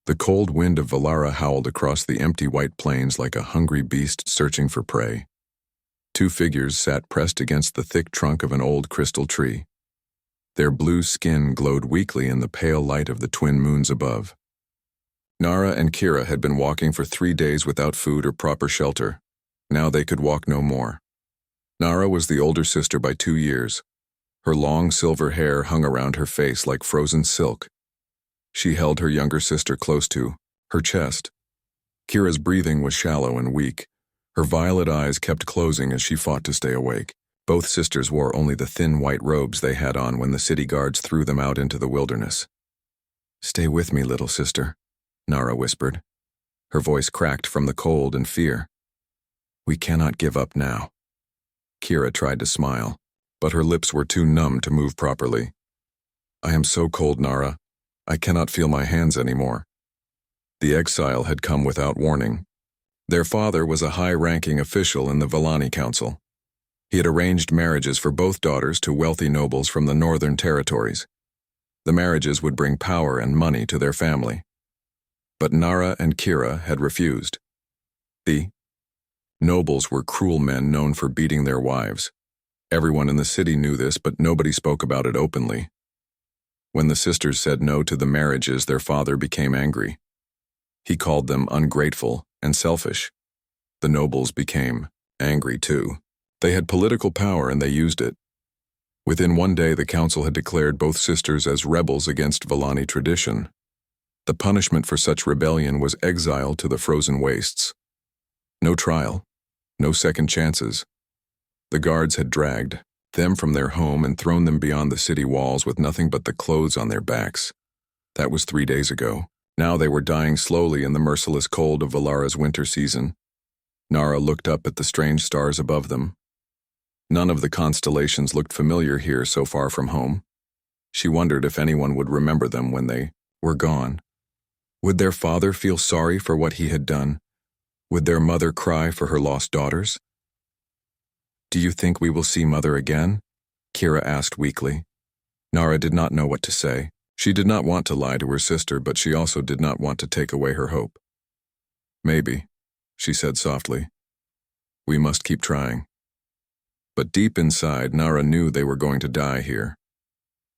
The cold wind of Valara howled across the empty white plains like a hungry beast searching for prey. Two figures sat pressed against the thick trunk of an old crystal tree. Their blue skin glowed weakly in the pale light of the twin moons above. Nara and Kira had been walking for 3 days without food or proper shelter. Now they could walk no more. Nara was the older sister by 2 years. Her long silver hair hung around her face like frozen silk. She held her younger sister close to her chest. Kira's breathing was shallow and weak. Her violet eyes kept closing as she fought to stay awake. Both sisters wore only the thin white robes they had on when the city guards threw them out into the wilderness. "Stay with me, little sister," Nara whispered. Her voice cracked from the cold and fear. "We cannot give up now." Kira tried to smile, but her lips were too numb to move properly. "I am so cold, Nara. I cannot feel my hands anymore." The exile had come without warning. Their father was a high-ranking official in the Vallani Council. He had arranged marriages for both daughters to wealthy nobles from the northern territories. The marriages would bring power and money to their family. But Nara and Kira had refused. The nobles were cruel men known for beating their wives. Everyone in the city knew this, but nobody spoke about it openly. When the sisters said no to the marriages, their father became angry. He called them ungrateful and selfish. The nobles became angry too. They had political power and they used it. Within 1 day, the council had declared both sisters as rebels against Vallani tradition. The punishment for such rebellion was exile to the frozen wastes. No trial, no second chances. The guards had dragged them from their home and thrown them beyond the city walls with nothing but the clothes on their backs. That was 3 days ago. Now they were dying slowly in the merciless cold of Valara's winter season. Nara looked up at the strange stars above them. None of the constellations looked familiar here so far from home. She wondered if anyone would remember them when they were gone. Would their father feel sorry for what he had done? Would their mother cry for her lost daughters? "Do you think we will see Mother again?" Kira asked weakly. Nara did not know what to say. She did not want to lie to her sister, but she also did not want to take away her hope. "Maybe," she said softly. "We must keep trying." But deep inside, Nara knew they were going to die here.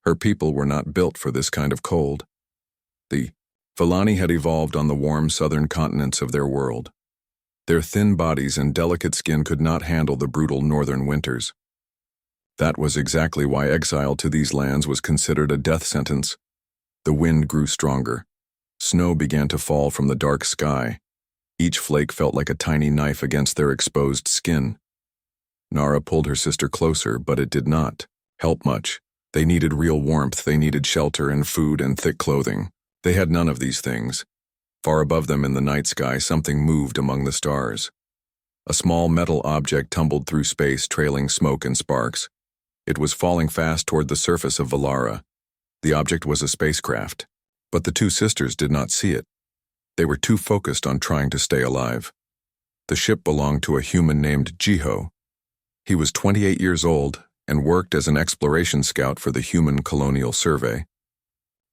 Her people were not built for this kind of cold. The Vallani had evolved on the warm southern continents of their world. Their thin bodies and delicate skin could not handle the brutal northern winters. That was exactly why exile to these lands was considered a death sentence. The wind grew stronger. Snow began to fall from the dark sky. Each flake felt like a tiny knife against their exposed skin. Nara pulled her sister closer, but it did not help much. They needed real warmth, they needed shelter and food and thick clothing. They had none of these things. Far above them in the night sky, something moved among the stars. A small metal object tumbled through space, trailing smoke and sparks. It was falling fast toward the surface of Valara. The object was a spacecraft, but the two sisters did not see it. They were too focused on trying to stay alive. The ship belonged to a human named Jiho. He was 28 years old and worked as an exploration scout for the Human Colonial Survey.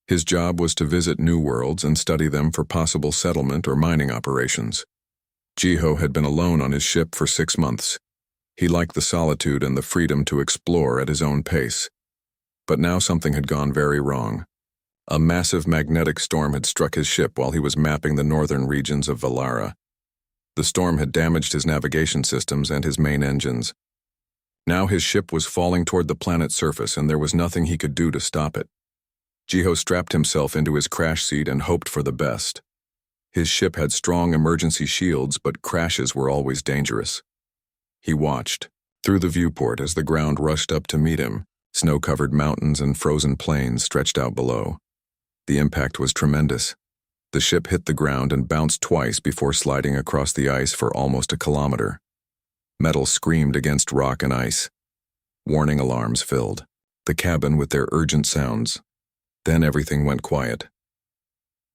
His job was to visit new worlds and study them for possible settlement or mining operations. Jiho had been alone on his ship for 6 months. He liked the solitude and the freedom to explore at his own pace. But now something had gone very wrong. A massive magnetic storm had struck his ship while he was mapping the northern regions of Valara. The storm had damaged his navigation systems and his main engines. Now his ship was falling toward the planet's surface and there was nothing he could do to stop it. Jiho strapped himself into his crash seat and hoped for the best. His ship had strong emergency shields, but crashes were always dangerous. He watched through the viewport as the ground rushed up to meet him. Snow-covered mountains and frozen plains stretched out below. The impact was tremendous. The ship hit the ground and bounced twice before sliding across the ice for almost a kilometer. Metal screamed against rock and ice. Warning alarms filled the cabin with their urgent sounds. Then everything went quiet.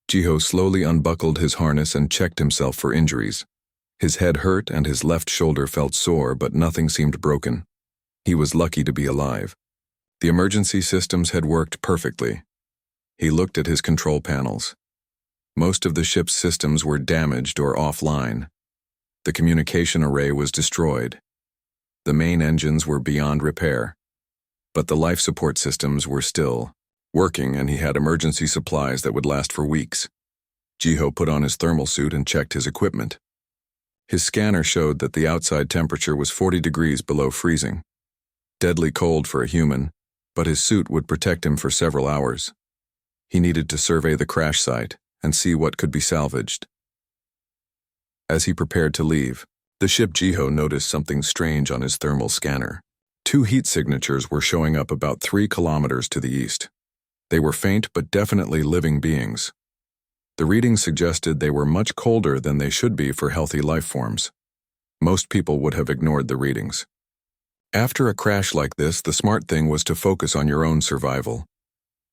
Jiho slowly unbuckled his harness and checked himself for injuries. His head hurt and his left shoulder felt sore, but nothing seemed broken. He was lucky to be alive. The emergency systems had worked perfectly. He looked at his control panels. Most of the ship's systems were damaged or offline. The communication array was destroyed. The main engines were beyond repair. But the life support systems were still working, and he had emergency supplies that would last for weeks. Jiho put on his thermal suit and checked his equipment. His scanner showed that the outside temperature was 40 degrees below freezing. Deadly cold for a human, but his suit would protect him for several hours. He needed to survey the crash site and see what could be salvaged. As he prepared to leave the ship, Jiho noticed something strange on his thermal scanner. 2 heat signatures were showing up about 3 kilometers to the east. They were faint but definitely living beings. The readings suggested they were much colder than they should be for healthy life forms. Most people would have ignored the readings. After a crash like this, the smart thing was to focus on your own survival.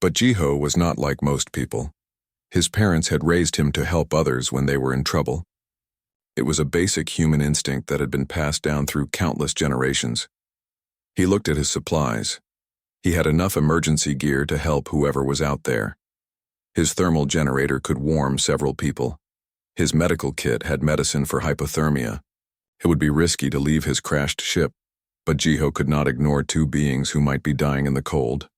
But Jiho was not like most people. His parents had raised him to help others when they were in trouble. It was a basic human instinct that had been passed down through countless generations. He looked at his supplies. He had enough emergency gear to help whoever was out there. His thermal generator could warm several people. His medical kit had medicine for hypothermia. It would be risky to leave his crashed ship, but Jiho could not ignore 2 beings who might be dying in the cold.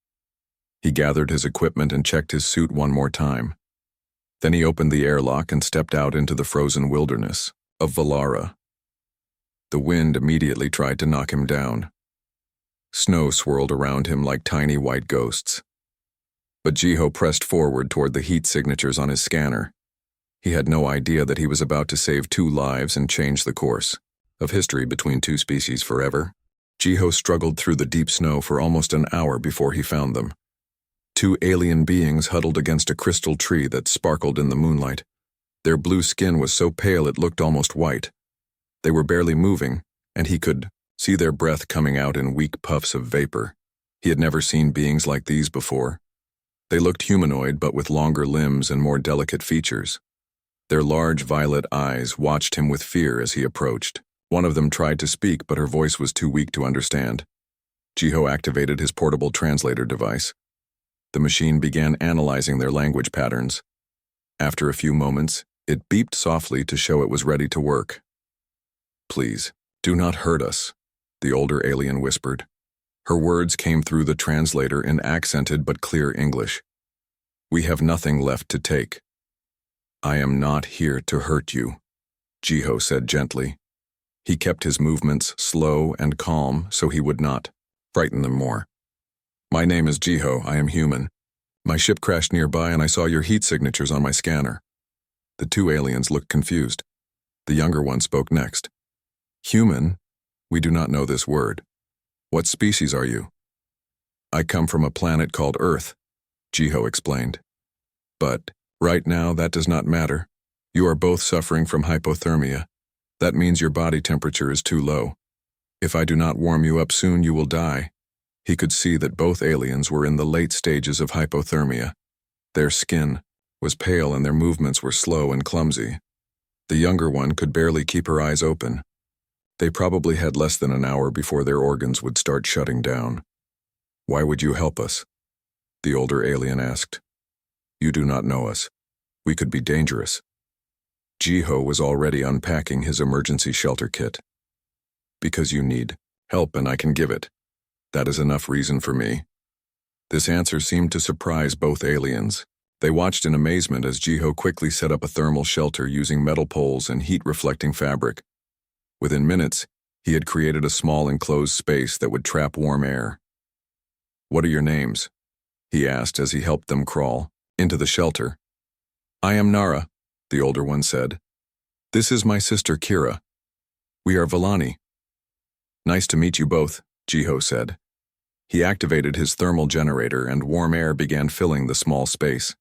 He gathered his equipment and checked his suit one more time. Then he opened the airlock and stepped out into the frozen wilderness of Valara. The wind immediately tried to knock him down. Snow swirled around him like tiny white ghosts. But Jiho pressed forward toward the heat signatures on his scanner. He had no idea that he was about to save 2 lives and change the course of history between 2 species forever. Jiho struggled through the deep snow for almost an hour before he found them. 2 alien beings huddled against a crystal tree that sparkled in the moonlight. Their blue skin was so pale it looked almost white. They were barely moving, and he could see their breath coming out in weak puffs of vapor. He had never seen beings like these before. They looked humanoid, but with longer limbs and more delicate features. Their large violet eyes watched him with fear as he approached. One of them tried to speak, but her voice was too weak to understand. Jiho activated his portable translator device. The machine began analyzing their language patterns. After a few moments, it beeped softly to show it was ready to work. "Please, do not hurt us," the older alien whispered. Her words came through the translator in accented but clear English. "We have nothing left to take." "I am not here to hurt you," Jiho said gently. He kept his movements slow and calm so he would not frighten them more. "My name is Jiho. I am human. My ship crashed nearby and I saw your heat signatures on my scanner." The 2 aliens looked confused. The younger one spoke next. "Human? We do not know this word. What species are you?" "I come from a planet called Earth," Jiho explained. "But right now that does not matter. You are both suffering from hypothermia. That means your body temperature is too low. If I do not warm you up soon, you will die." He could see that both aliens were in the late stages of hypothermia. Their skin was pale and their movements were slow and clumsy. The younger one could barely keep her eyes open. They probably had less than an hour before their organs would start shutting down. "Why would you help us?" the older alien asked. "You do not know us. We could be dangerous." Jiho was already unpacking his emergency shelter kit. "Because you need help and I can give it. That is enough reason for me." This answer seemed to surprise both aliens. They watched in amazement as Jiho quickly set up a thermal shelter using metal poles and heat-reflecting fabric. Within minutes, he had created a small enclosed space that would trap warm air. "What are your names?" he asked as he helped them crawl into the shelter. "I am Nara," the older one said. "This is my sister Kira. We are Villani." "Nice to meet you both," Jiho said. He activated his thermal generator and warm air began filling the small space.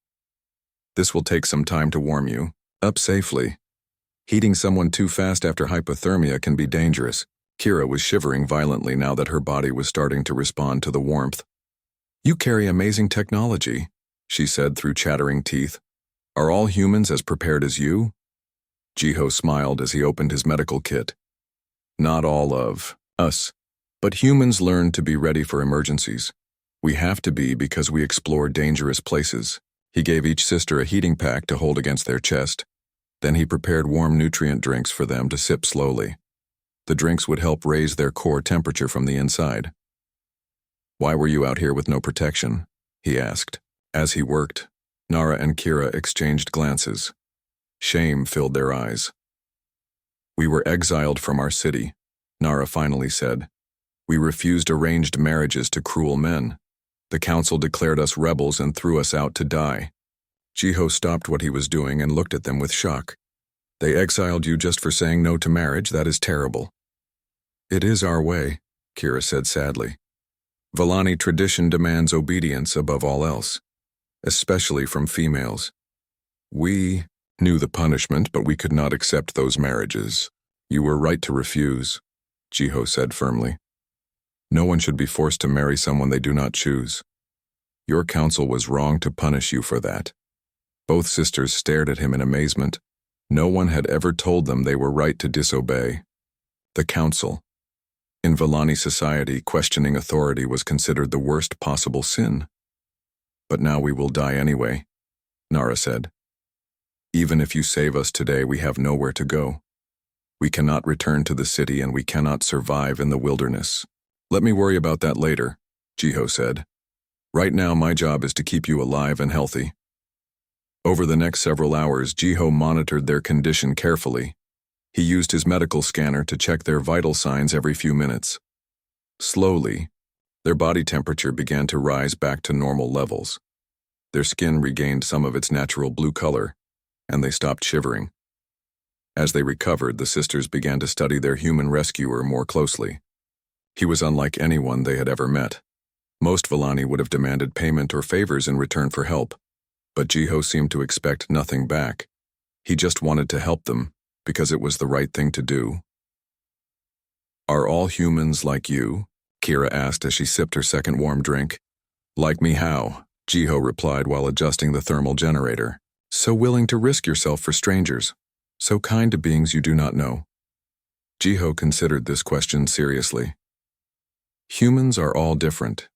"This will take some time to warm you up safely. Heating someone too fast after hypothermia can be dangerous." Kira was shivering violently now that her body was starting to respond to the warmth. "You carry amazing technology," she said through chattering teeth. "Are all humans as prepared as you?" Jiho smiled as he opened his medical kit. "Not all of us, but humans learn to be ready for emergencies. We have to be because we explore dangerous places. He gave each sister a heating pack to hold against their chest. Then he prepared warm nutrient drinks for them to sip slowly. The drinks would help raise their core temperature from the inside. "Why were you out here with no protection?" he asked. As he worked, Nara and Kira exchanged glances. Shame filled their eyes. "We were exiled from our city," Nara finally said. "We refused arranged marriages to cruel men. The council declared us rebels and threw us out to die." Jiho stopped what he was doing and looked at them with shock. "They exiled you just for saying no to marriage? That is terrible." "It is our way," Kira said sadly. "Vallani tradition demands obedience above all else, especially from females. We knew the punishment, but we could not accept those marriages. You were right to refuse," Jiho said firmly. "No one should be forced to marry someone they do not choose. Your council was wrong to punish you for that." Both sisters stared at him in amazement. No one had ever told them they were right to disobey. The council. In Vallani society, questioning authority was considered the worst possible sin. "But now we will die anyway," Nara said. "Even if you save us today, we have nowhere to go. We cannot return to the city and we cannot survive in the wilderness." "Let me worry about that later," Jiho said. "Right now my job is to keep you alive and healthy." Over the next several hours, Jiho monitored their condition carefully. He used his medical scanner to check their vital signs every few minutes. Slowly, their body temperature began to rise back to normal levels. Their skin regained some of its natural blue color, and they stopped shivering. As they recovered, the sisters began to study their human rescuer more closely. He was unlike anyone they had ever met. Most Vallani would have demanded payment or favors in return for help, but Jiho seemed to expect nothing back. He just wanted to help them, because it was the right thing to do. "Are all humans like you?" Kira asked as she sipped her second warm drink. "Like me how?" Jiho replied while adjusting the thermal generator. "So willing to risk yourself for strangers. So kind to beings you do not know." Jiho considered this question seriously. Humans are all different.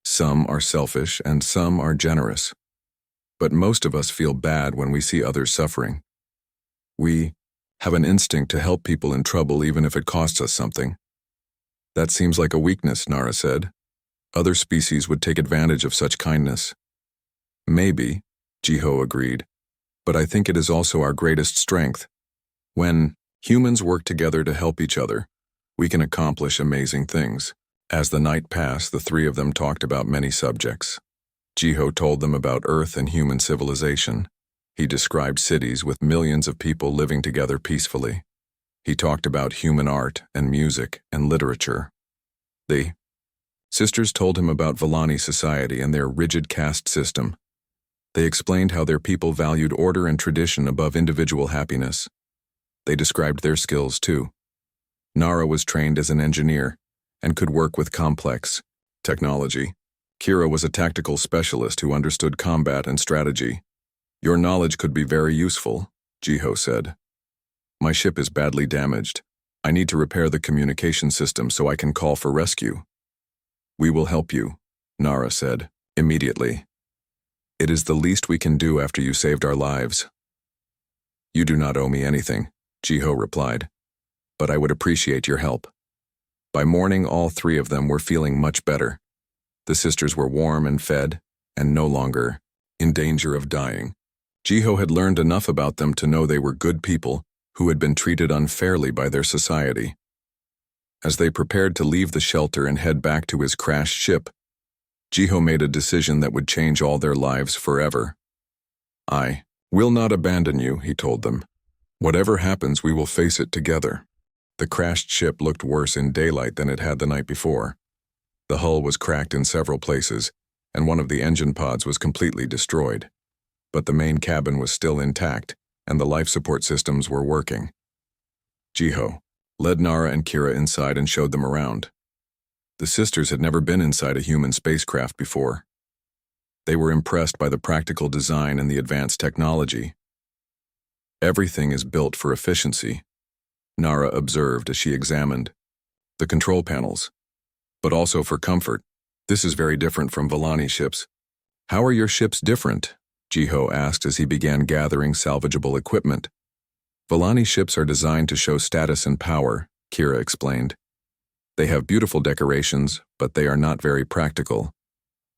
Some are selfish and some are generous. But most of us feel bad when we see others suffering. We have an instinct to help people in trouble even if it costs us something. "That seems like a weakness," Nara said. "Other species would take advantage of such kindness." "Maybe," Jiho agreed, "but I think it is also our greatest strength. When humans work together to help each other, we can accomplish amazing things." As the night passed, the three of them talked about many subjects. Jiho told them about Earth and human civilization. He described cities with millions of people living together peacefully. He talked about human art and music and literature. The sisters told him about Vallani society and their rigid caste system. They explained how their people valued order and tradition above individual happiness. They described their skills too. Nara was trained as an engineer and could work with complex technology. Kira was a tactical specialist who understood combat and strategy. "Your knowledge could be very useful," Jiho said. "My ship is badly damaged. I need to repair the communication system so I can call for rescue." "We will help you," Nara said, immediately. "It is the least we can do after you saved our lives." "You do not owe me anything," Jiho replied, "but I would appreciate your help." By morning, all three of them were feeling much better. The sisters were warm and fed, and no longer in danger of dying. Jiho had learned enough about them to know they were good people who had been treated unfairly by their society. As they prepared to leave the shelter and head back to his crashed ship, Jiho made a decision that would change all their lives forever. "I will not abandon you," he told them. "Whatever happens, we will face it together." The crashed ship looked worse in daylight than it had the night before. The hull was cracked in several places, and one of the engine pods was completely destroyed. But the main cabin was still intact, and the life support systems were working. Jiho led Nara and Kira inside and showed them around. The sisters had never been inside a human spacecraft before. They were impressed by the practical design and the advanced technology. "Everything is built for efficiency," Nara observed as she examined the control panels, "but also for comfort. This is very different from Vallani ships." "How are your ships different?" Jiho asked as he began gathering salvageable equipment. Volani ships are designed to show status and power, Kira explained. They have beautiful decorations, but they are not very practical.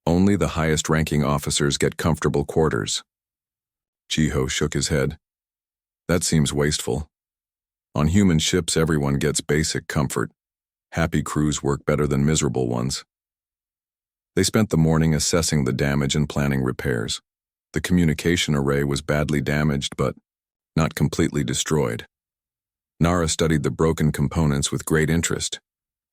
Only the highest-ranking officers get comfortable quarters. Jiho shook his head. That seems wasteful. On human ships, everyone gets basic comfort. Happy crews work better than miserable ones. They spent the morning assessing the damage and planning repairs. The communication array was badly damaged, but not completely destroyed. Nara studied the broken components with great interest.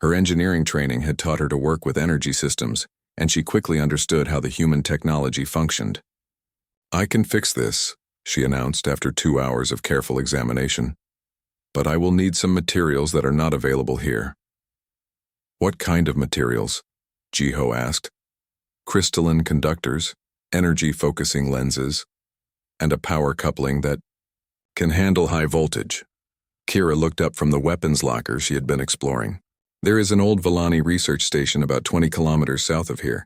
Her engineering training had taught her to work with energy systems, and she quickly understood how the human technology functioned. I can fix this, she announced after 2 hours of careful examination. But I will need some materials that are not available here. What kind of materials? Jiho asked. Crystalline conductors, energy-focusing lenses, and a power coupling that can handle high voltage. Kira looked up from the weapons locker she had been exploring. There is an old Volani research station about 20 kilometers south of here.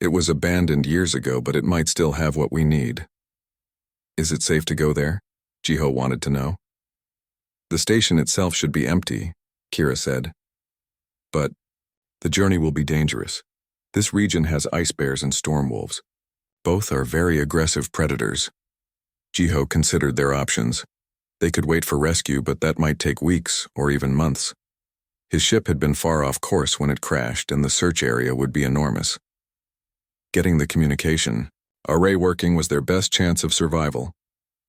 It was abandoned years ago, but it might still have what we need. Is it safe to go there? Jiho wanted to know. The station itself should be empty, Kira said. But the journey will be dangerous. This region has ice bears and storm wolves. Both are very aggressive predators. Jiho considered their options. They could wait for rescue, but that might take weeks or even months. His ship had been far off course when it crashed, and the search area would be enormous. Getting the communication, array working was their best chance of survival.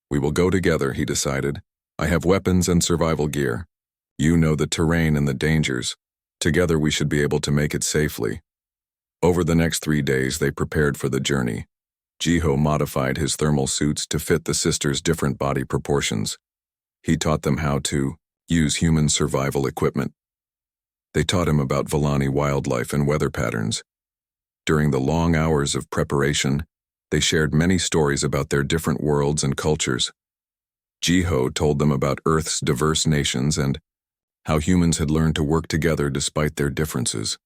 We will go together, he decided. I have weapons and survival gear. You know the terrain and the dangers. Together we should be able to make it safely. Over the next 3 days, they prepared for the journey. Jiho modified his thermal suits to fit the sisters' different body proportions. He taught them how to use human survival equipment. They taught him about Volani wildlife and weather patterns. During the long hours of preparation, they shared many stories about their different worlds and cultures. Jiho told them about Earth's diverse nations and how humans had learned to work together despite their differences.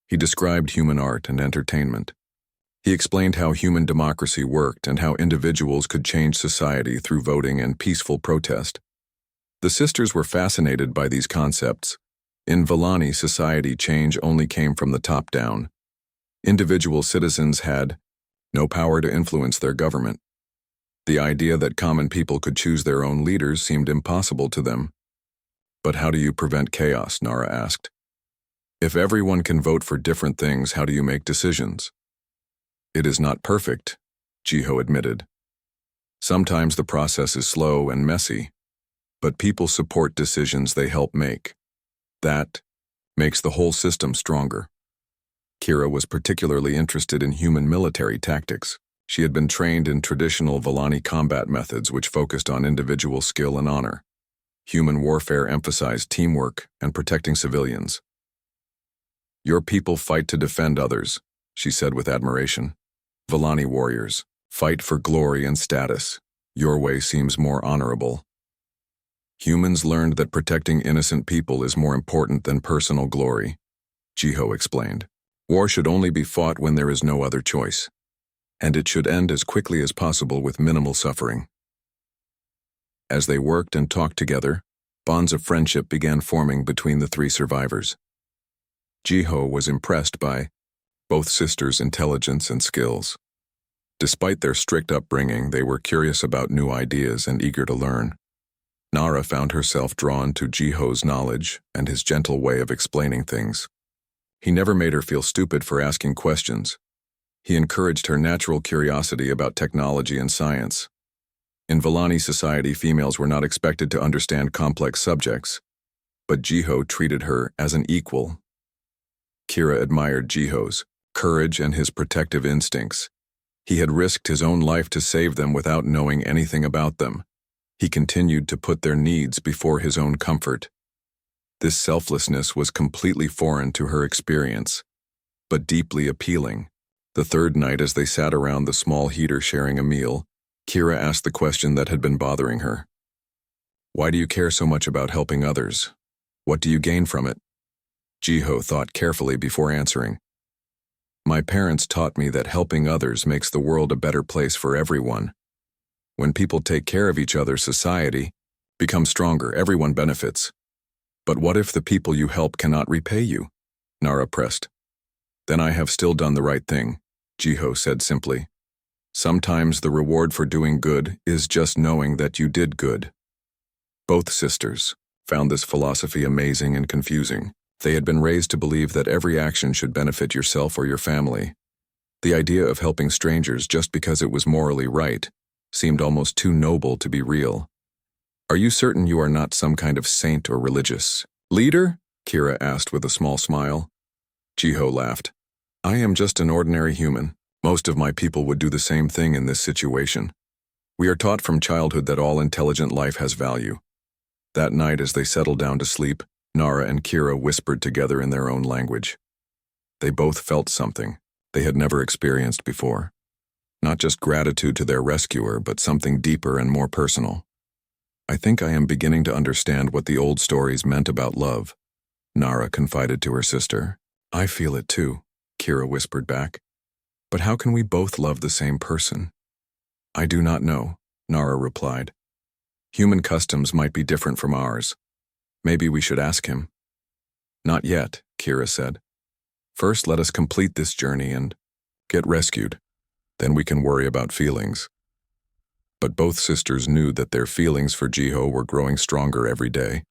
He described human art and entertainment. He explained how human democracy worked and how individuals could change society through voting and peaceful protest. The sisters were fascinated by these concepts. In Volani, society change only came from the top down. Individual citizens had no power to influence their government. The idea that common people could choose their own leaders seemed impossible to them. But how do you prevent chaos? Nara asked. If everyone can vote for different things, how do you make decisions? It is not perfect, Jiho admitted. Sometimes the process is slow and messy, but people support decisions they help make. That makes the whole system stronger. Kira was particularly interested in human military tactics. She had been trained in traditional Volani combat methods which focused on individual skill and honor. Human warfare emphasized teamwork and protecting civilians. Your people fight to defend others, she said with admiration. Volani warriors fight for glory and status. Your way seems more honorable. Humans learned that protecting innocent people is more important than personal glory, Jiho explained. War should only be fought when there is no other choice, and it should end as quickly as possible with minimal suffering. As they worked and talked together, bonds of friendship began forming between the 3 survivors. Jiho was impressed by both sisters' intelligence and skills. Despite their strict upbringing, they were curious about new ideas and eager to learn. Nara found herself drawn to Jiho's knowledge and his gentle way of explaining things. He never made her feel stupid for asking questions. He encouraged her natural curiosity about technology and science. In Volani society, females were not expected to understand complex subjects, but Jiho treated her as an equal. Kira admired Jiho's courage and his protective instincts. He had risked his own life to save them without knowing anything about them. He continued to put their needs before his own comfort. This selflessness was completely foreign to her experience, but deeply appealing. The 3rd night, as they sat around the small heater sharing a meal, Kira asked the question that had been bothering her. Why do you care so much about helping others? What do you gain from it? Jiho thought carefully before answering. My parents taught me that helping others makes the world a better place for everyone. When people take care of each other, society becomes stronger, everyone benefits. But what if the people you help cannot repay you? Nara pressed. Then I have still done the right thing, Jiho said simply. Sometimes the reward for doing good is just knowing that you did good. Both sisters found this philosophy amazing and confusing. They had been raised to believe that every action should benefit yourself or your family. The idea of helping strangers just because it was morally right seemed almost too noble to be real. Are you certain you are not some kind of saint or religious leader? Kira asked with a small smile. Jiho laughed. I am just an ordinary human. Most of my people would do the same thing in this situation. We are taught from childhood that all intelligent life has value. That night, as they settled down to sleep, Nara and Kira whispered together in their own language. They both felt something they had never experienced before. Not just gratitude to their rescuer, but something deeper and more personal. I think I am beginning to understand what the old stories meant about love, Nara confided to her sister. I feel it too, Kira whispered back. But how can we both love the same person? I do not know, Nara replied. Human customs might be different from ours. Maybe we should ask him. Not yet, Kira said. First, let us complete this journey and get rescued. Then we can worry about feelings. But both sisters knew that their feelings for Jiho were growing stronger every day.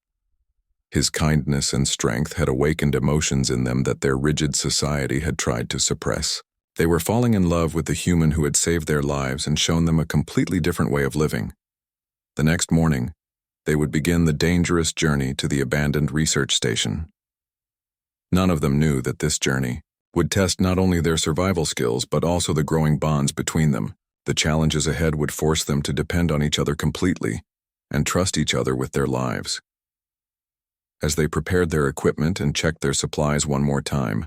His kindness and strength had awakened emotions in them that their rigid society had tried to suppress. They were falling in love with the human who had saved their lives and shown them a completely different way of living. The next morning, they would begin the dangerous journey to the abandoned research station. None of them knew that this journey would test not only their survival skills but also the growing bonds between them. The challenges ahead would force them to depend on each other completely and trust each other with their lives. As they prepared their equipment and checked their supplies one more time,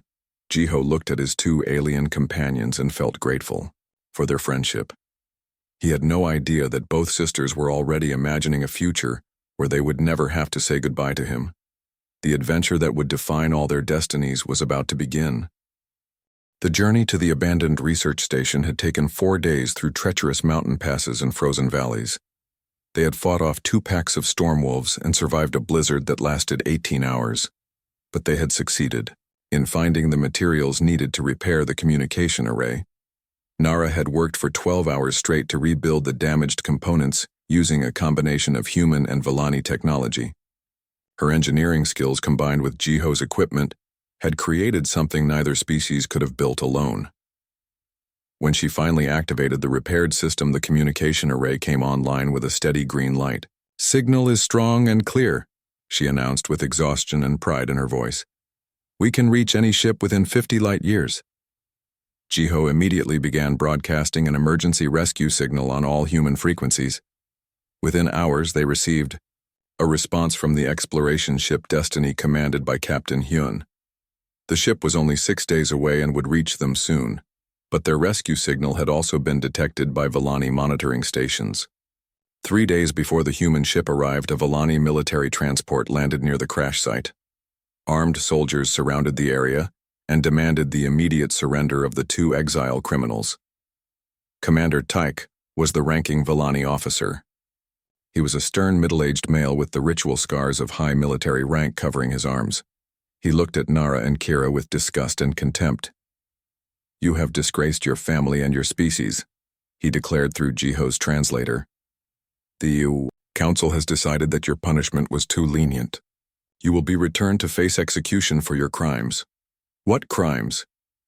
Jiho looked at his two alien companions and felt grateful for their friendship. He had no idea that both sisters were already imagining a future where they would never have to say goodbye to him. The adventure that would define all their destinies was about to begin. The journey to the abandoned research station had taken 4 days through treacherous mountain passes and frozen valleys. They had fought off 2 packs of storm wolves and survived a blizzard that lasted 18 hours. But they had succeeded in finding the materials needed to repair the communication array. Nara had worked for 12 hours straight to rebuild the damaged components using a combination of human and Villani technology. Her engineering skills combined with Jiho's equipment had created something neither species could have built alone. When she finally activated the repaired system, the communication array came online with a steady green light. "Signal is strong and clear," she announced with exhaustion and pride in her voice. "We can reach any ship within 50 light years." Jiho immediately began broadcasting an emergency rescue signal on all human frequencies. Within hours, they received a response from the exploration ship Destiny commanded by Captain Hyun. The ship was only 6 days away and would reach them soon, but their rescue signal had also been detected by Villani monitoring stations. 3 days before the human ship arrived, a Villani military transport landed near the crash site. Armed soldiers surrounded the area and demanded the immediate surrender of the 2 exile criminals. Commander Tyke was the ranking Villani officer. He was a stern middle-aged male with the ritual scars of high military rank covering his arms. He looked at Nara and Kira with disgust and contempt. "You have disgraced your family and your species," he declared through Jiho's translator. "The council has decided that your punishment was too lenient. You will be returned to face execution for your crimes." "What crimes?"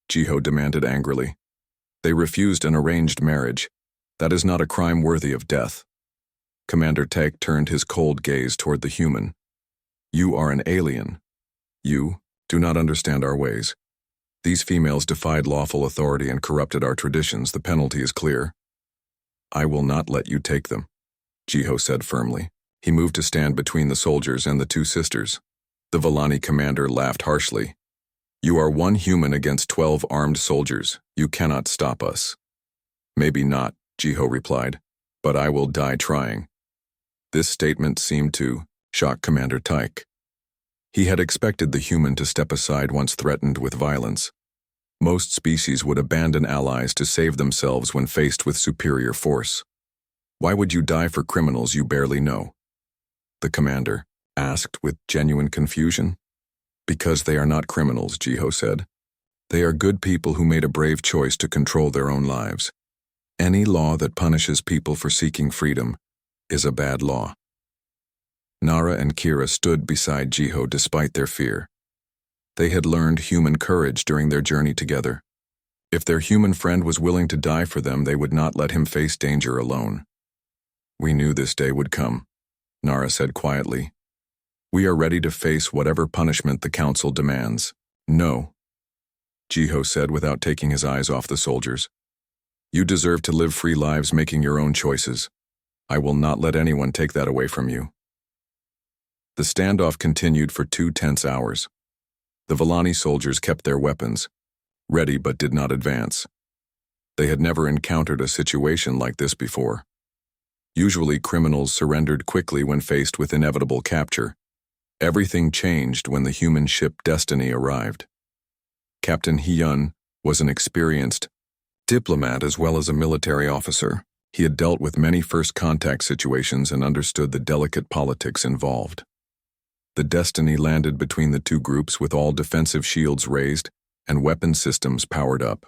Jiho demanded angrily. "They refused an arranged marriage. That is not a crime worthy of death." Commander Tyke turned his cold gaze toward the human. "You are an alien. You do not understand our ways. These females defied lawful authority and corrupted our traditions. The penalty is clear." "I will not let you take them," Jiho said firmly. He moved to stand between the soldiers and the 2 sisters. The Villani commander laughed harshly. "You are 1 human against 12 armed soldiers. You cannot stop us." "Maybe not," Jiho replied, "but I will die trying." This statement seemed to shock Commander Tyke. He had expected the human to step aside once threatened with violence. Most species would abandon allies to save themselves when faced with superior force. Why would you die for criminals you barely know? The commander asked with genuine confusion. Because they are not criminals, Jiho said. They are good people who made a brave choice to control their own lives. Any law that punishes people for seeking freedom is a bad law. Nara and Kira stood beside Jiho despite their fear. They had learned human courage during their journey together. If their human friend was willing to die for them, they would not let him face danger alone. We knew this day would come, Nara said quietly. We are ready to face whatever punishment the council demands. No, Jiho said without taking his eyes off the soldiers. You deserve to live free lives making your own choices. I will not let anyone take that away from you. The standoff continued for 2 tense hours. The Vallani soldiers kept their weapons, ready but did not advance. They had never encountered a situation like this before. Usually criminals surrendered quickly when faced with inevitable capture. Everything changed when the human ship Destiny arrived. Captain Hyun was an experienced diplomat as well as a military officer. He had dealt with many first contact situations and understood the delicate politics involved. The Destiny landed between the two groups with all defensive shields raised and weapon systems powered up.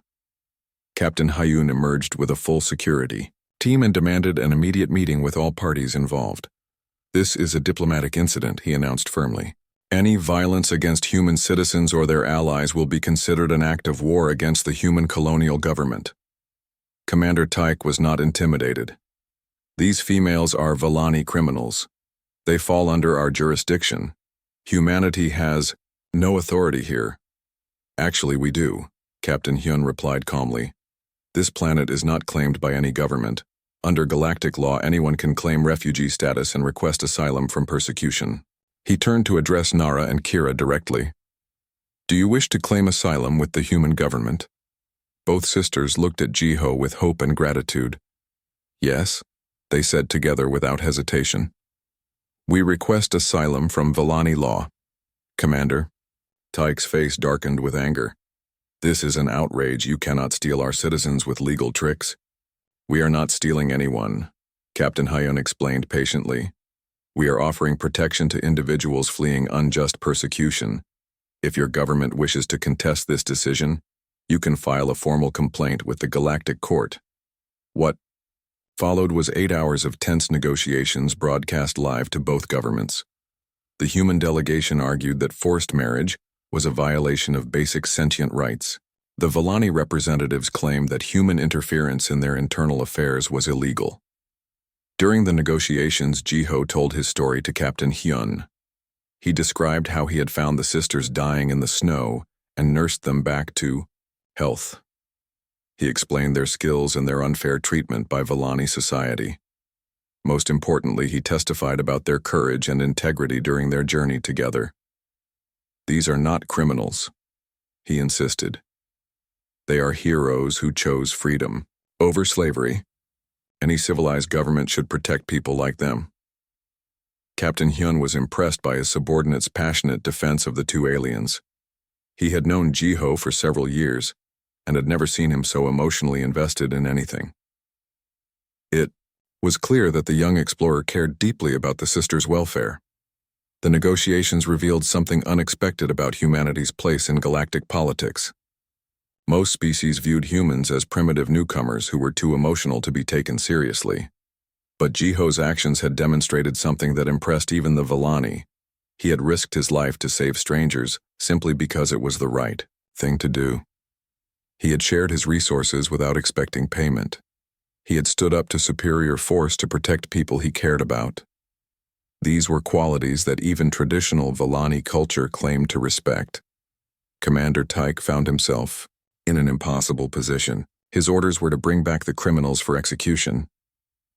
Captain Hyun emerged with a full security team and demanded an immediate meeting with all parties involved. This is a diplomatic incident, he announced firmly. Any violence against human citizens or their allies will be considered an act of war against the human colonial government. Commander Tyke was not intimidated. These females are Vallani criminals. They fall under our jurisdiction. Humanity has no authority here. Actually, we do, Captain Hyun replied calmly. This planet is not claimed by any government. Under galactic law, anyone can claim refugee status and request asylum from persecution. He turned to address Nara and Kira directly. Do you wish to claim asylum with the human government? Both sisters looked at Jiho with hope and gratitude. Yes, they said together without hesitation. We request asylum from Vallani law. Commander. Tyke's face darkened with anger. This is an outrage. You cannot steal our citizens with legal tricks. We are not stealing anyone, Captain Hyun explained patiently. We are offering protection to individuals fleeing unjust persecution. If your government wishes to contest this decision, you can file a formal complaint with the Galactic Court. What followed was 8 hours of tense negotiations broadcast live to both governments. The human delegation argued that forced marriage was a violation of basic sentient rights. The Vallani representatives claimed that human interference in their internal affairs was illegal. During the negotiations, Jiho told his story to Captain Hyun. He described how he had found the sisters dying in the snow and nursed them back to health. He explained their skills and their unfair treatment by Vallani society. Most importantly, he testified about their courage and integrity during their journey together. These are not criminals, he insisted. They are heroes who chose freedom over slavery. Any civilized government should protect people like them. Captain Hyun was impressed by his subordinate's passionate defense of the two aliens. He had known Jiho for several years and had never seen him so emotionally invested in anything. It was clear that the young explorer cared deeply about the sisters' welfare. The negotiations revealed something unexpected about humanity's place in galactic politics. Most species viewed humans as primitive newcomers who were too emotional to be taken seriously. But Jiho's actions had demonstrated something that impressed even the Vallani. He had risked his life to save strangers simply because it was the right thing to do. He had shared his resources without expecting payment. He had stood up to superior force to protect people he cared about. These were qualities that even traditional Vallani culture claimed to respect. Commander Tyke found himself in an impossible position. His orders were to bring back the criminals for execution.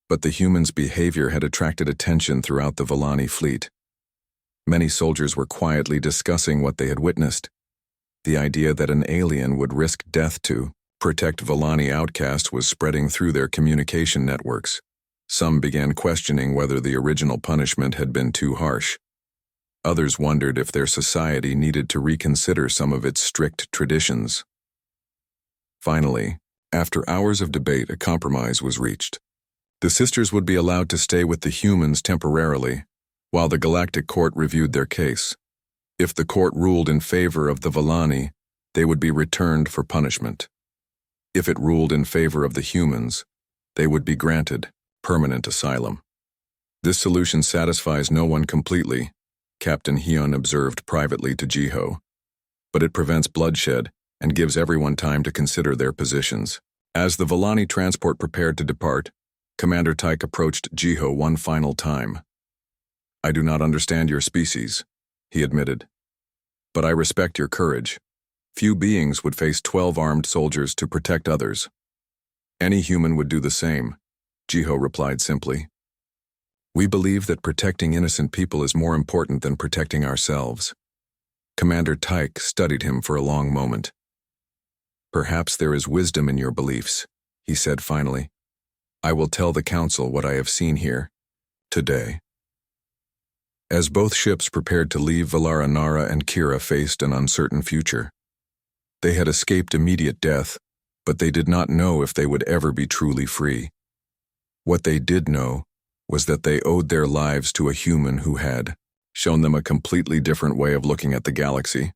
But the humans' behavior had attracted attention throughout the Vallani fleet. Many soldiers were quietly discussing what they had witnessed. The idea that an alien would risk death to protect Vallani outcasts was spreading through their communication networks. Some began questioning whether the original punishment had been too harsh. Others wondered if their society needed to reconsider some of its strict traditions. Finally, after hours of debate, a compromise was reached. The sisters would be allowed to stay with the humans temporarily, while the Galactic Court reviewed their case. If the court ruled in favor of the Volani, they would be returned for punishment. If it ruled in favor of the humans, they would be granted permanent asylum. This solution satisfies no one completely, Captain Hyun observed privately to Jiho, but it prevents bloodshed and gives everyone time to consider their positions. As the Volani transport prepared to depart, Commander Tyke approached Jiho one final time. "I do not understand your species," he admitted, "but I respect your courage. Few beings would face 12 armed soldiers to protect others." "Any human would do the same," Jiho replied simply. "We believe that protecting innocent people is more important than protecting ourselves." Commander Tyke studied him for a long moment. "Perhaps there is wisdom in your beliefs," he said finally. "I will tell the Council what I have seen here, today." As both ships prepared to leave Valara, Nara and Kira faced an uncertain future. They had escaped immediate death, but they did not know if they would ever be truly free. What they did know was that they owed their lives to a human who had shown them a completely different way of looking at the galaxy.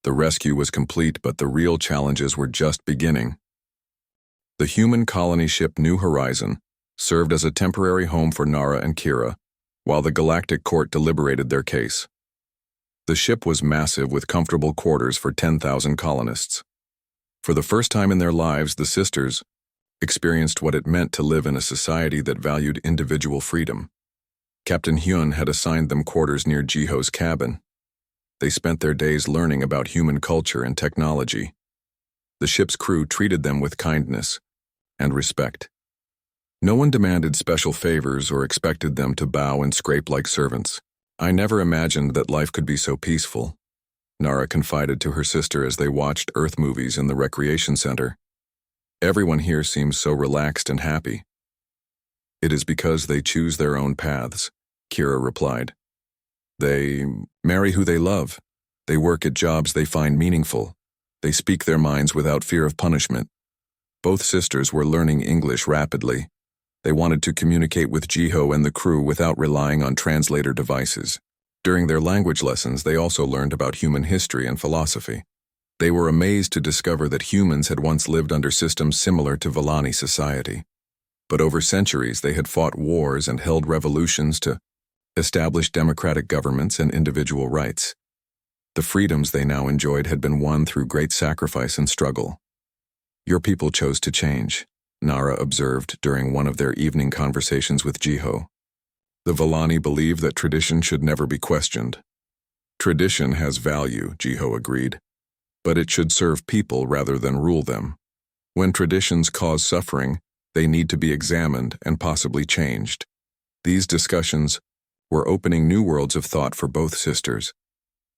The rescue was complete, but the real challenges were just beginning. The human colony ship New Horizon served as a temporary home for Nara and Kira, while the Galactic Court deliberated their case. The ship was massive with comfortable quarters for 10,000 colonists. For the first time in their lives, the sisters experienced what it meant to live in a society that valued individual freedom. Captain Hyun had assigned them quarters near Jiho's cabin. They spent their days learning about human culture and technology. The ship's crew treated them with kindness and respect. No one demanded special favors or expected them to bow and scrape like servants. "I never imagined that life could be so peaceful," Nara confided to her sister as they watched Earth movies in the recreation center. "Everyone here seems so relaxed and happy." "It is because they choose their own paths," Kira replied. "They marry who they love. They work at jobs they find meaningful. They speak their minds without fear of punishment." Both sisters were learning English rapidly. They wanted to communicate with Jiho and the crew without relying on translator devices. During their language lessons, they also learned about human history and philosophy. They were amazed to discover that humans had once lived under systems similar to Volani society. But over centuries, they had fought wars and held revolutions to establish democratic governments and individual rights. The freedoms they now enjoyed had been won through great sacrifice and struggle. "Your people chose to change," Nara observed during one of their evening conversations with Jiho. "The Volani believe that tradition should never be questioned." "Tradition has value," Jiho agreed, "but it should serve people rather than rule them. When traditions cause suffering, they need to be examined and possibly changed." These discussions were opening new worlds of thought for both sisters.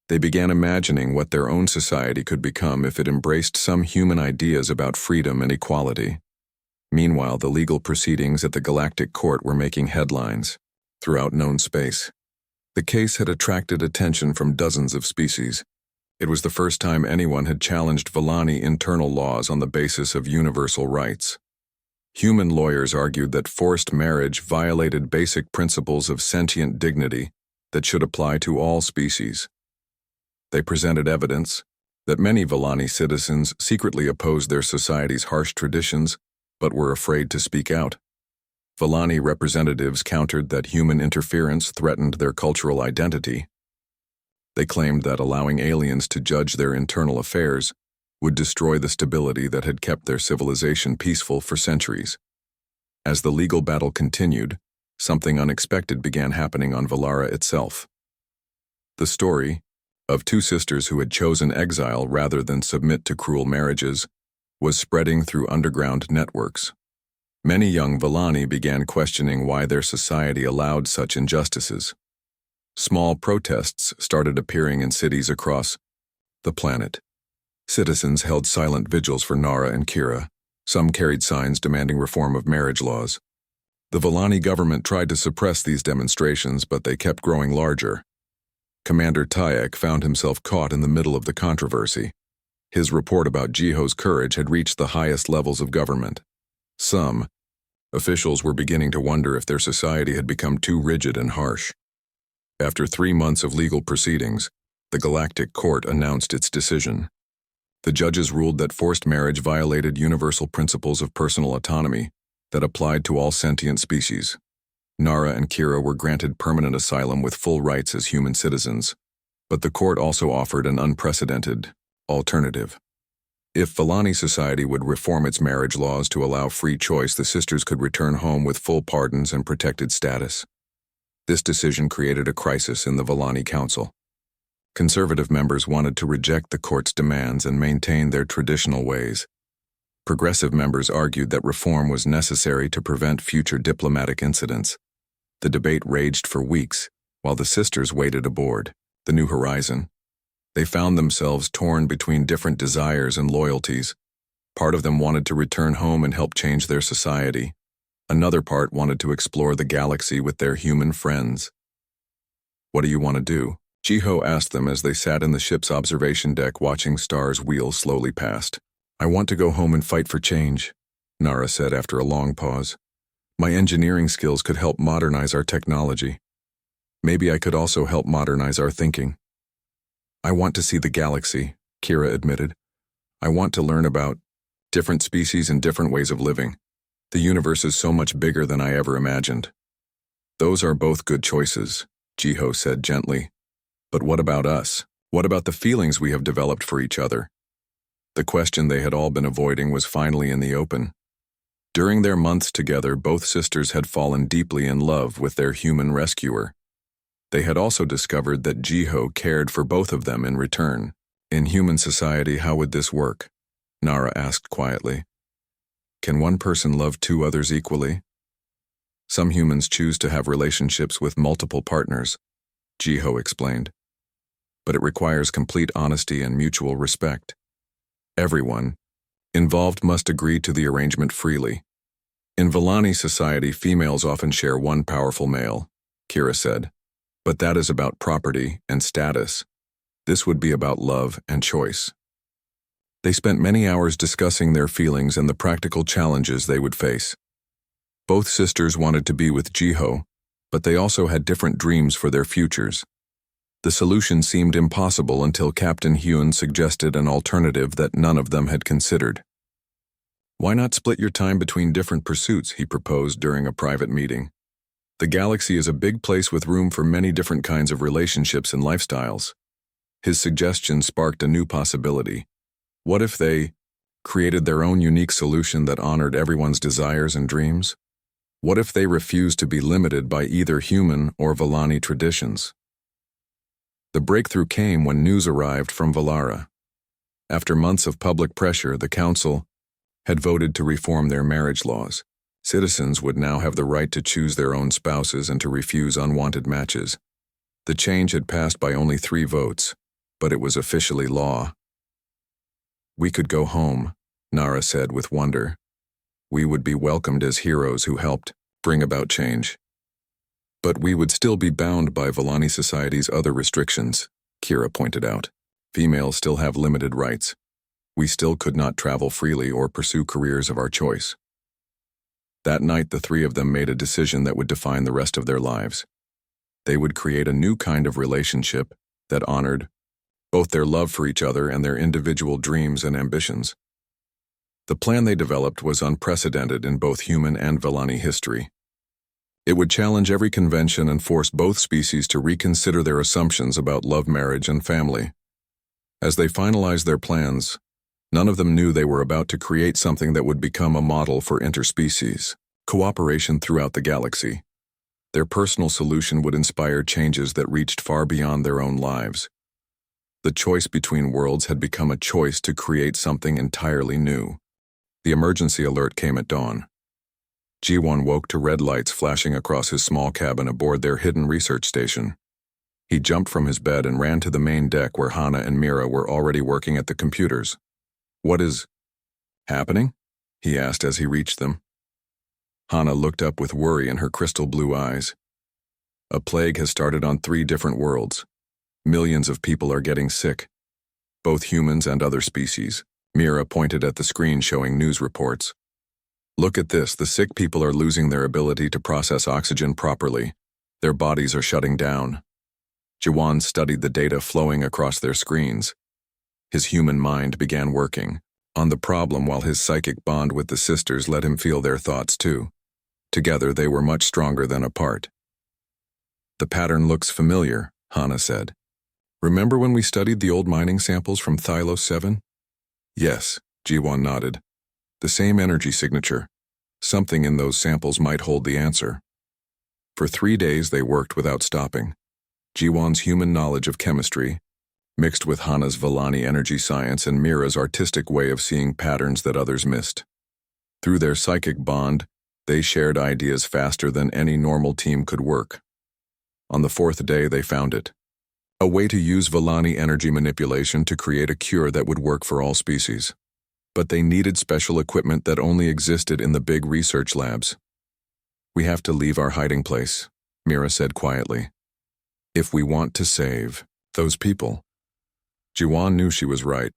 They began imagining what their own society could become if it embraced some human ideas about freedom and equality. Meanwhile, the legal proceedings at the Galactic Court were making headlines throughout known space. The case had attracted attention from dozens of species. It was the first time anyone had challenged Volani internal laws on the basis of universal rights. Human lawyers argued that forced marriage violated basic principles of sentient dignity that should apply to all species. They presented evidence that many Volani citizens secretly opposed their society's harsh traditions but were afraid to speak out. Volani representatives countered that human interference threatened their cultural identity. They claimed that allowing aliens to judge their internal affairs would destroy the stability that had kept their civilization peaceful for centuries. As the legal battle continued, something unexpected began happening on Valara itself. The story of two sisters who had chosen exile rather than submit to cruel marriages was spreading through underground networks. Many young Volani began questioning why their society allowed such injustices. Small protests started appearing in cities across the planet. Citizens held silent vigils for Nara and Kira. Some carried signs demanding reform of marriage laws. The Volani government tried to suppress these demonstrations, but they kept growing larger. Commander Tyek found himself caught in the middle of the controversy. His report about Jiho's courage had reached the highest levels of government. Some officials were beginning to wonder if their society had become too rigid and harsh. After 3 months of legal proceedings, the Galactic Court announced its decision. The judges ruled that forced marriage violated universal principles of personal autonomy that applied to all sentient species. Nara and Kira were granted permanent asylum with full rights as human citizens, but the court also offered an unprecedented alternative. If Villani society would reform its marriage laws to allow free choice, the sisters could return home with full pardons and protected status. This decision created a crisis in the Villani Council. Conservative members wanted to reject the court's demands and maintain their traditional ways. Progressive members argued that reform was necessary to prevent future diplomatic incidents. The debate raged for weeks, while the sisters waited aboard the New Horizon. They found themselves torn between different desires and loyalties. Part of them wanted to return home and help change their society. Another part wanted to explore the galaxy with their human friends. "What do you want to do?" Jiho asked them as they sat in the ship's observation deck watching stars wheel slowly past. "I want to go home and fight for change," Nara said after a long pause. "My engineering skills could help modernize our technology. Maybe I could also help modernize our thinking." "I want to see the galaxy," Kira admitted. "I want to learn about different species and different ways of living. The universe is so much bigger than I ever imagined." "Those are both good choices," Jiho said gently. "But what about us? What about the feelings we have developed for each other?" The question they had all been avoiding was finally in the open. During their months together, both sisters had fallen deeply in love with their human rescuer. They had also discovered that Jiho cared for both of them in return. "In human society, how would this work?" Nara asked quietly. "Can one person love 2 others equally?" "Some humans choose to have relationships with multiple partners," Jiho explained. "But it requires complete honesty and mutual respect. Everyone involved must agree to the arrangement freely. In Villani society, females often share one powerful male," Kira said. "But that is about property and status. This would be about love and choice." They spent many hours discussing their feelings and the practical challenges they would face. Both sisters wanted to be with Jiho, but they also had different dreams for their futures. The solution seemed impossible until Captain Hyun suggested an alternative that none of them had considered. "Why not split your time between different pursuits?" he proposed during a private meeting. "The galaxy is a big place with room for many different kinds of relationships and lifestyles." His suggestion sparked a new possibility. What if they created their own unique solution that honored everyone's desires and dreams? What if they refused to be limited by either human or Villani traditions? The breakthrough came when news arrived from Valara. After months of public pressure, the council had voted to reform their marriage laws. Citizens would now have the right to choose their own spouses and to refuse unwanted matches. The change had passed by only 3 votes, but it was officially law. "We could go home," Nara said with wonder. "We would be welcomed as heroes who helped bring about change. But we would still be bound by Villani society's other restrictions," Kira pointed out. "Females still have limited rights. We still could not travel freely or pursue careers of our choice." That night, the 3 of them made a decision that would define the rest of their lives. They would create a new kind of relationship that honored both their love for each other and their individual dreams and ambitions. The plan they developed was unprecedented in both human and Villani history. It would challenge every convention and force both species to reconsider their assumptions about love, marriage, and family. As they finalized their plans, none of them knew they were about to create something that would become a model for interspecies cooperation throughout the galaxy. Their personal solution would inspire changes that reached far beyond their own lives. The choice between worlds had become a choice to create something entirely new. The emergency alert came at dawn. Jiwon woke to red lights flashing across his small cabin aboard their hidden research station. He jumped from his bed and ran to the main deck where Hana and Mira were already working at the computers. "What is happening?" he asked as he reached them. Hana looked up with worry in her crystal blue eyes. "A plague has started on 3 different worlds. Millions of people are getting sick. both humans and other species. Mira pointed at the screen showing news reports. Look at this, the sick people are losing their ability to process oxygen properly. Their bodies are shutting down. Jiwan studied the data flowing across their screens. His human mind began working on the problem while his psychic bond with the sisters let him feel their thoughts too. Together they were much stronger than apart. The pattern looks familiar, Hana said. Remember when we studied the old mining samples from Thylos 7? Yes, Jiwan nodded. The same energy signature. Something in those samples might hold the answer. For 3 days they worked without stopping. Jiwan's human knowledge of chemistry, mixed with Hana's Vellani energy science and Mira's artistic way of seeing patterns that others missed. Through their psychic bond, they shared ideas faster than any normal team could work. On the 4th day they found it. A way to use Vellani energy manipulation to create a cure that would work for all species. But they needed special equipment that only existed in the big research labs. We have to leave our hiding place, Mira said quietly. If we want to save those people. Jiwan knew she was right,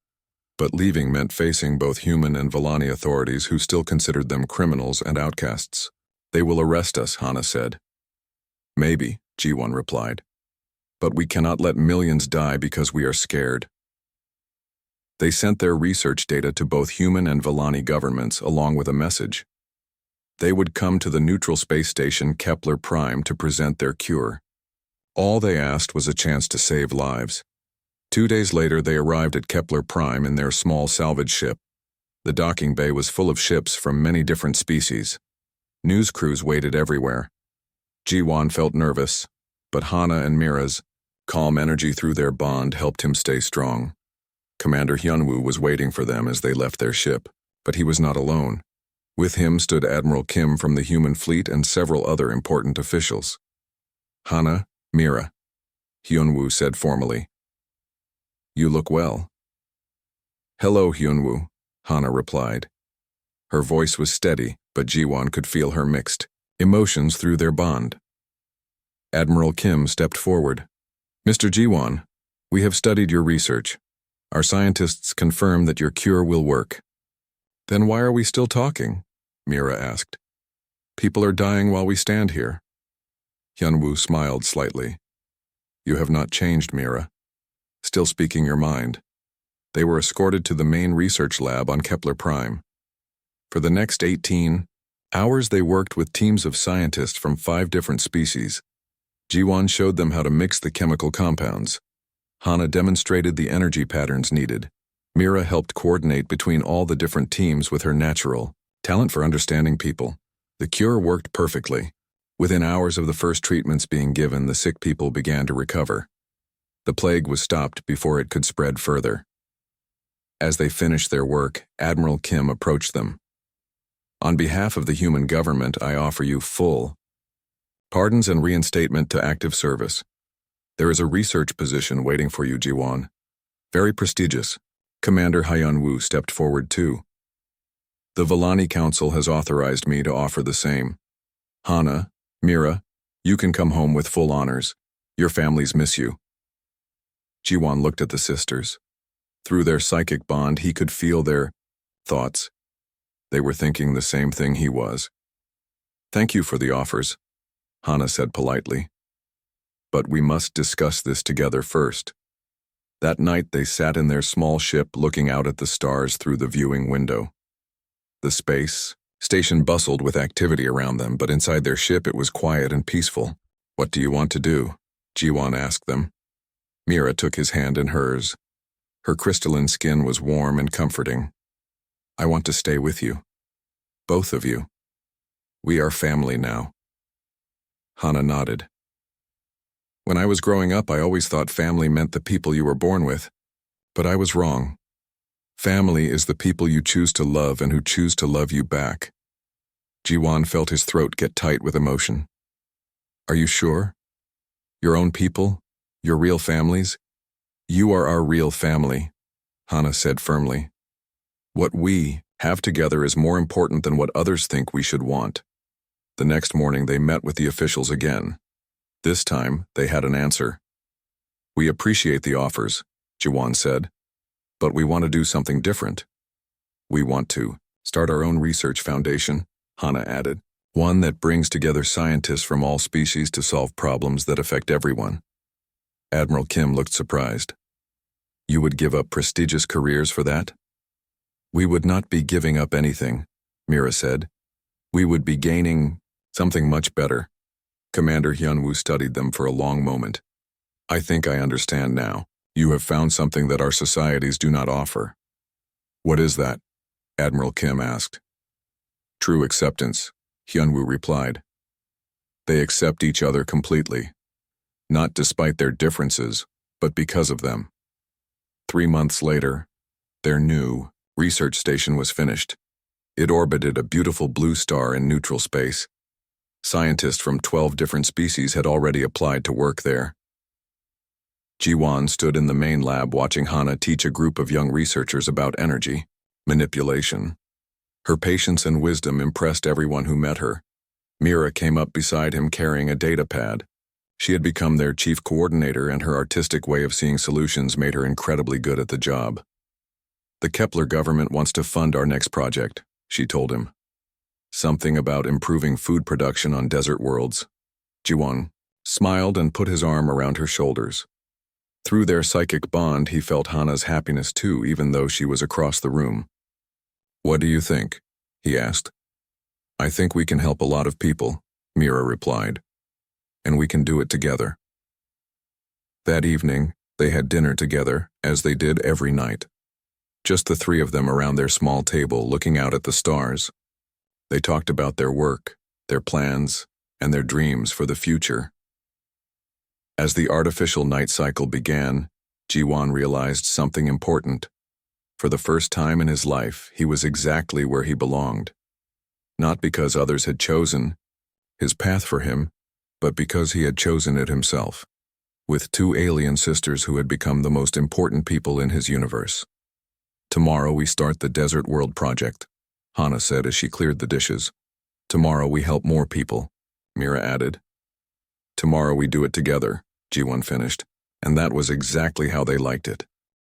but leaving meant facing both human and Vellani authorities who still considered them criminals and outcasts. They will arrest us, Hana said. Maybe, Jiwan replied. But we cannot let millions die because we are scared. They sent their research data to both human and Vellani governments along with a message. They would come to the neutral space station Kepler Prime to present their cure. All they asked was a chance to save lives. 2 days later they arrived at Kepler Prime in their small salvage ship. The docking bay was full of ships from many different species. News crews waited everywhere. Jiwan felt nervous, but Hana and Mira's calm energy through their bond helped him stay strong. Commander Hyunwoo was waiting for them as they left their ship, but he was not alone. With him stood Admiral Kim from the human fleet and several other important officials. Hana, Mira, Hyunwoo said formally. You look well. Hello, Hyunwoo, Hana replied. Her voice was steady, but Jiwan could feel her mixed emotions through their bond. Admiral Kim stepped forward. Mr. Jiwan, we have studied your research. Our scientists confirm that your cure will work. Then why are we still talking? Mira asked. People are dying while we stand here. Hyunwoo smiled slightly. You have not changed, Mira. Still speaking your mind. They were escorted to the main research lab on Kepler Prime. For the next 18 hours they worked with teams of scientists from 5 different species. Jiwan showed them how to mix the chemical compounds. Hana demonstrated the energy patterns needed. Mira helped coordinate between all the different teams with her natural talent for understanding people. The cure worked perfectly. Within hours of the first treatments being given, the sick people began to recover. The plague was stopped before it could spread further. As they finished their work, Admiral Kim approached them. On behalf of the human government, I offer you full pardons and reinstatement to active service. There is a research position waiting for you, Jiwan. Very prestigious. Commander Hyunwoo stepped forward too. The Vellani Council has authorized me to offer the same. Hana, Mira, you can come home with full honors. Your families miss you. Jiwan looked at the sisters. Through their psychic bond, he could feel their thoughts. They were thinking the same thing he was. Thank you for the offers, Hana said politely. But we must discuss this together first. That night they sat in their small ship looking out at the stars through the viewing window. The space station bustled with activity around them, but inside their ship it was quiet and peaceful. What do you want to do? Jiwan asked them. Mira took his hand in hers. Her crystalline skin was warm and comforting. I want to stay with you. Both of you. We are family now. Hana nodded. When I was growing up, I always thought family meant the people you were born with. But I was wrong. Family is the people you choose to love and who choose to love you back. Jiwan felt his throat get tight with emotion. Are you sure? Your own people? Your real families? You are our real family, Hana said firmly. What we have together is more important than what others think we should want. The next morning they met with the officials again. This time, they had an answer. We appreciate the offers, Jiwan said. But we want to do something different. We want to start our own research foundation, Hana added, one that brings together scientists from all species to solve problems that affect everyone. Admiral Kim looked surprised. You would give up prestigious careers for that? We would not be giving up anything, Mira said. We would be gaining something much better. Commander Hyunwoo studied them for a long moment. I think I understand now. You have found something that our societies do not offer. What is that? Admiral Kim asked. True acceptance, Hyunwoo replied. They accept each other completely, not despite their differences, but because of them. 3 months later, their new research station was finished. It orbited a beautiful blue star in neutral space. Scientists from 12 different species had already applied to work there. Ji-won stood in the main lab watching Hana teach a group of young researchers about energy, manipulation. Her patience and wisdom impressed everyone who met her. Mira came up beside him carrying a data pad. She had become their chief coordinator, and her artistic way of seeing solutions made her incredibly good at the job. The Kepler government wants to fund our next project, she told him. Something about improving food production on desert worlds. Ji-won smiled and put his arm around her shoulders. Through their psychic bond, he felt Hana's happiness too, even though she was across the room. What do you think? He asked. I think we can help a lot of people, Mira replied. And we can do it together. That evening, they had dinner together, as they did every night. Just the three of them around their small table looking out at the stars. They talked about their work, their plans, and their dreams for the future. As the artificial night cycle began, Ji-won realized something important. For the first time in his life, he was exactly where he belonged. Not because others had chosen his path for him, but because he had chosen it himself, with 2 alien sisters who had become the most important people in his universe. Tomorrow we start the Desert World Project, Hana said as she cleared the dishes. Tomorrow we help more people, Mira added. Tomorrow we do it together, Ji-won finished, and that was exactly how they liked it.